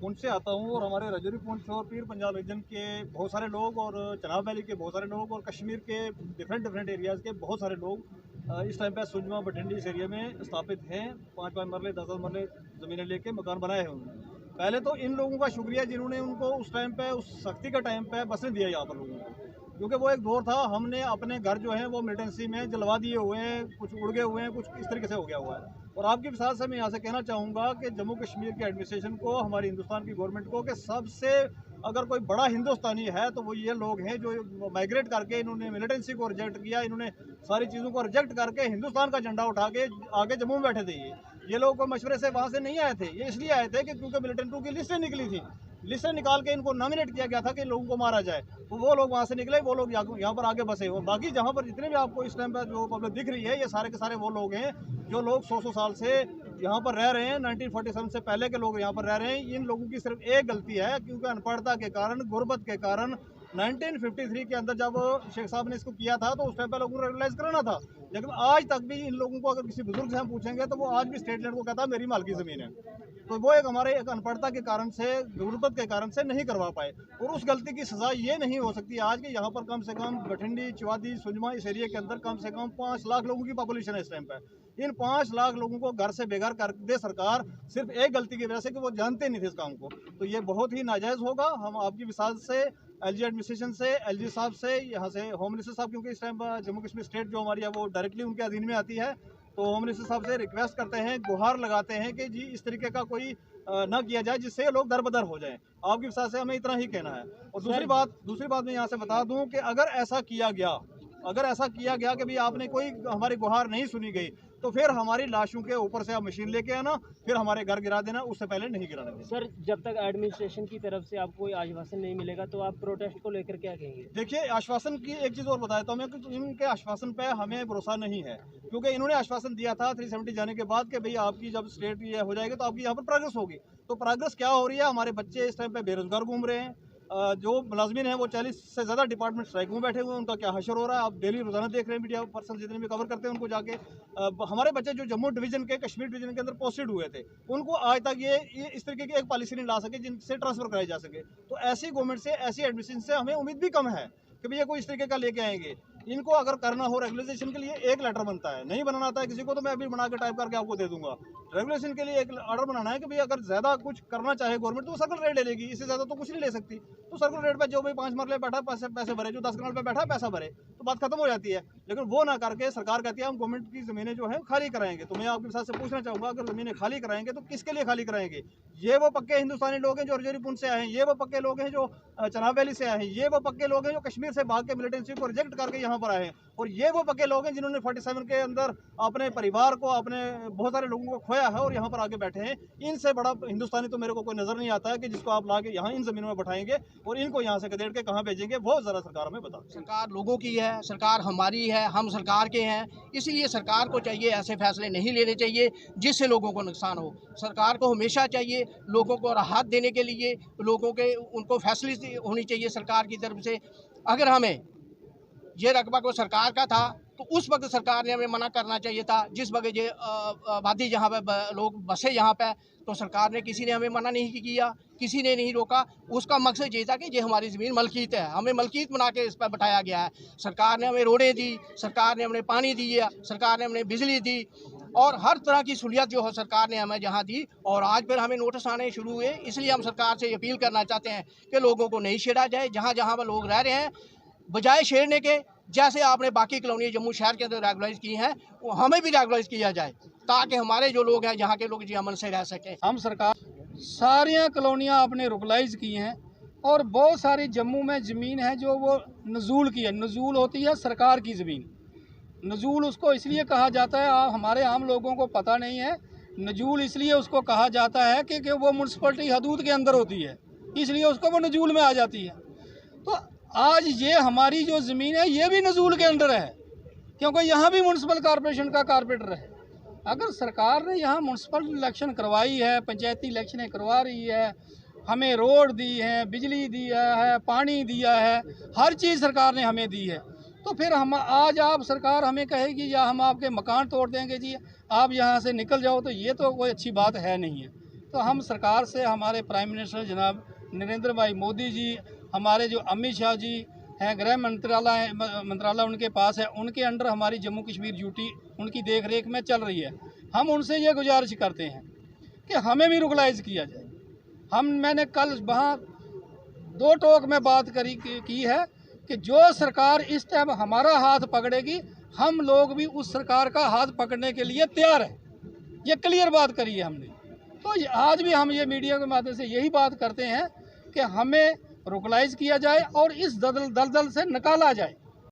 पुंछ से आता हूँ और हमारे रजौरी, पुंछ और पीर पंजाल रीजन के बहुत सारे लोग और चनाब वैली के बहुत सारे लोग और कश्मीर के डिफरेंट एरियाज़ के बहुत सारे लोग इस टाइम पे सुजमा बठिंडी इस एरिया में स्थापित हैं। 5-5 मरले 10-10 मरले ज़मीनें लेके मकान बनाए हैं उन्होंने। पहले तो इन लोगों का शुक्रिया जिन्होंने उनको उस टाइम पे, उस सख्ती का टाइम पे बसने दिया यहाँ पर लोगों को, क्योंकि वो एक दौर था हमने अपने घर जो है वो मिलिटेंसी में जलवा दिए हुए हैं, कुछ उड़ गए हुए हैं, कुछ इस तरीके से हो गया हुआ है। और आपके विसाल से मैं यहाँ से कहना चाहूँगा कि जम्मू कश्मीर के एडमिनिस्ट्रेशन को, हमारी हिंदुस्तान की गवर्नमेंट को, कि सबसे अगर कोई बड़ा हिंदुस्तानी है तो वो ये लोग हैं जो माइग्रेट करके इन्होंने मिलिटेंसी को रिजेक्ट किया, इन्होंने सारी चीज़ों को रिजेक्ट करके हिंदुस्तान का झंडा उठा के आगे जम्मू में बैठे थे। ये लोग कोई मशवरे से वहाँ से नहीं आए थे, ये इसलिए आए थे कि क्योंकि मिलिटेंटों की लिस्टें निकली थी, लिस्टें निकाल के इनको नॉमिनेट किया गया था कि लोगों को मारा जाए, तो वो लोग वहाँ से निकले, वो लोग यहाँ पर आगे बसे। और बाकी जहाँ पर जितने भी आपको इस टाइम पर जो पब्लिक दिख रही है, ये सारे के सारे वो लोग हैं जो लोग 100 साल से यहाँ पर रह रहे हैं। 1947 से पहले के लोग यहाँ पर रह रहे हैं। इन लोगों की सिर्फ एक गलती है, क्योंकि अनपढ़ता के कारण, गुर्बत के कारण 1953 के अंदर जब शेख साहब ने इसको किया था तो उस टाइम पर लोगों को रेगुलाइज कराना था। लेकिन आज तक भी इन लोगों को अगर किसी बुजुर्ग से हम पूछेंगे तो वो आज भी स्टेट लैंड को कहता है मेरी मालकी ज़मीन है। तो वो एक हमारे एक अनपढ़ता के कारण से, गुर्बत के कारण से नहीं करवा पाए। और उस गलती की सज़ा ये नहीं हो सकती आज के यहाँ पर कम से कम बठिंडी, चिवादी, सुजमा इस एरिया के अंदर कम से कम 5 लाख लोगों की पॉपुलेशन है इस टाइम पर। इन 5 लाख लोगों को घर से बेघर कर दे सरकार, सिर्फ एक गलती की वजह से कि वो जानते नहीं थे इस काम को। तो ये बहुत ही नाजायज़ होगा। हम आपकी विसाल से, एलजी एडमिनिस्ट्रेशन से, एलजी साहब से, यहाँ से होम मिनिस्टर साहब, क्योंकि इस टाइम पर जम्मू कश्मीर स्टेट जो हमारी है वो डायरेक्टली उनके अधीन में आती है, तो होम मिनिस्टर साहब से रिक्वेस्ट करते हैं, गुहार लगाते हैं कि जी इस तरीके का कोई ना किया जाए जिससे लोग दरबदर हो जाएं। आपकी विसाल से हमें इतना ही कहना है। और दूसरी बात मैं यहाँ से बता दूं कि अगर ऐसा किया गया कि भाई आपने कोई हमारी गुहार नहीं सुनी गई, तो फिर हमारी लाशों के ऊपर से आप मशीन लेके आना, फिर हमारे घर गिरा देना, उससे पहले नहीं गिराना देना। सर, जब तक एडमिनिस्ट्रेशन की तरफ से आपको कोई आश्वासन नहीं मिलेगा तो आप प्रोटेस्ट को लेकर क्या कहेंगे? देखिए, आश्वासन की एक चीज़ और बताया तो हमें कि इनके आश्वासन पे हमें भरोसा नहीं है, क्योंकि इन्होंने आश्वासन दिया था 370 जाने के बाद कि भाई आपकी जब स्टेट ये हो जाएगी तो आपकी यहाँ पर प्रोग्रेस होगी। तो प्रोग्रेस क्या हो रही है? हमारे बच्चे इस टाइम पे बेरोजगार घूम रहे हैं, जो मुलाजमीन हैं वो 40 से ज़्यादा डिपार्टमेंट स्ट्राइक में बैठे हुए हैं, उनका क्या हशर हो रहा है आप डेली रोजाना देख रहे हैं, मीडिया पर्सन जितने भी कवर करते हैं उनको जाके। हमारे बच्चे जो जम्मू डिवीज़न के, कश्मीर डिवीज़न के अंदर पोस्टेड हुए थे, उनको आज तक ये इस तरीके की एक पॉलिसी नहीं ला सके जिनसे ट्रांसफ़र कराई जा सके। तो ऐसी गवर्नमेंट से, ऐसी एडमिनिस्ट्रेशन से हमें उम्मीद भी कम है कि भैया कोई इस तरीके का लेके आएंगे। इनको अगर करना हो रेगुलेशन के लिए एक लेटर बनता है, नहीं बनाना आता है किसी को तो मैं अभी बना के टाइप करके आपको दे दूंगा। रेगुलेशन के लिए एक ऑर्डर बनाना है कि भाई अगर ज़्यादा कुछ करना चाहे गवर्नमेंट तो वो सर्कल रेट ले लेगी, इससे ज़्यादा तो कुछ नहीं ले सकती। तो सर्कल रेट पे जो भाई 5 मरले बैठा पैसे भरे, जो 10 कनाल पे बैठा पैसा भरे, तो बात खत्म हो जाती है। लेकिन वो ना करके सरकार कहती है हम गवर्नमेंट की ज़मीनें जो है खाली कराएंगे। तो मैं आपके साथ से पूछना चाहूँगा, अगर ज़मीनें खाली कराएंगे तो किसके लिए खाली कराएंगे? ये वो पक्के हिंदुस्तानी लोग हैं जो रजौरी पुंछ से आए हैं, ये वो पक्के लोग हैं जो चनाब वैली से आए हैं, ये वो पक्के लोग हैं जो कश्मीर से भाग के मिलिटेंसी को रिजेक्ट करके यहाँ पर आए हैं, और ये वो पक्के लोग हैं जिन्होंने 47 के अंदर अपने परिवार को, अपने बहुत सारे लोगों को खोया है और यहाँ पर आगे बैठे हैं। इनसे बड़ा हिंदुस्तानी तो मेरे को कोई नजर नहीं आता है कि जिसको आप ला के यहाँ इन जमीनों में बैठाएंगे और इनको यहाँ से खदेड़ के कहाँ भेजेंगे, वो जरा सरकार हमें बता। सरकार लोगों की है, सरकार हमारी है, हम सरकार के हैं, इसलिए सरकार को चाहिए ऐसे फैसले नहीं लेने चाहिए जिससे लोगों को नुकसान हो। सरकार को हमेशा चाहिए लोगों को राहत देने के लिए, लोगों के उनको फैसिलिटी होनी चाहिए सरकार की तरफ से। अगर हमें ये रकबा को सरकार का था तो उस वक्त सरकार ने हमें मना करना चाहिए था। जिस वक्त ये आबादी जहाँ पे लोग बसे यहाँ पे, तो सरकार ने, किसी ने हमें मना नहीं किया, किसी ने नहीं रोका। उसका मकसद ये था कि ये हमारी ज़मीन मलकीत है, हमें मलकीत बना के इस पर बैठाया गया है। सरकार ने हमें रोडें दी, सरकार ने हमें पानी दिया, सरकार ने हमें बिजली दी और हर तरह की सहूलियत जो है सरकार ने हमें जहाँ दी। और आज फिर हमें नोटिस आने शुरू हुए, इसलिए हम सरकार से अपील करना चाहते हैं कि लोगों को नहीं छेड़ा जाए। जहाँ जहाँ पर लोग रह रहे हैं, बजाय छेड़ने के, जैसे आपने बाकी कॉलोनी जम्मू शहर के अंदर रेगुलाइज की हैं, वो हमें भी रेगुलाइज किया जाए ताकि हमारे जो लोग हैं यहाँ के लोग जी अमन से रह सकें। हम सरकार सारियाँ कॉलोनियाँ आपने रेगुलाइज की हैं और बहुत सारी जम्मू में ज़मीन है जो वो नज़ूल की है। नज़ूल होती है सरकार की ज़मीन। नज़ूल उसको इसलिए कहा जाता है, हमारे आम लोगों को पता नहीं है। नज़ूल इसलिए उसको कहा जाता है कि वो म्यूनसिपलिटी हदूद के अंदर होती है, इसलिए उसको वो नज़ूल में आ जाती है। तो आज ये हमारी जो ज़मीन है ये भी नज़ूल के अंदर है, क्योंकि यहाँ भी म्यूनसिपल कॉरपोरेशन का कॉर्पोरेटर है। अगर सरकार ने यहाँ म्यूनसिपल इलेक्शन करवाई है, पंचायती इलेक्शनें करवा रही है, हमें रोड दी है, बिजली दिया है, पानी दिया है, हर चीज़ सरकार ने हमें दी है, तो फिर हम आज आप सरकार हमें कहेगी या हम आपके मकान तोड़ देंगे जी, आप यहाँ से निकल जाओ, तो ये तो कोई अच्छी बात है नहीं है। तो हम सरकार से, हमारे प्राइम मिनिस्टर जनाब नरेंद्र भाई मोदी जी, हमारे जो अमित शाह जी हैं, गृह मंत्रालय उनके पास है, उनके अंडर हमारी जम्मू कश्मीर ड्यूटी उनकी देख रेख में चल रही है। हम उनसे ये गुजारिश करते हैं कि हमें भी रुगलाइज किया जाए। मैंने कल वहाँ 2 टोक में बात की है कि जो सरकार इस टाइम हमारा हाथ पकड़ेगी, हम लोग भी उस सरकार का हाथ पकड़ने के लिए तैयार हैं। ये क्लियर बात करी है हमने। तो आज भी हम ये मीडिया के माध्यम से यही बात करते हैं कि हमें रुगलाइज किया जाए और इस दलदल से निकाला जाए।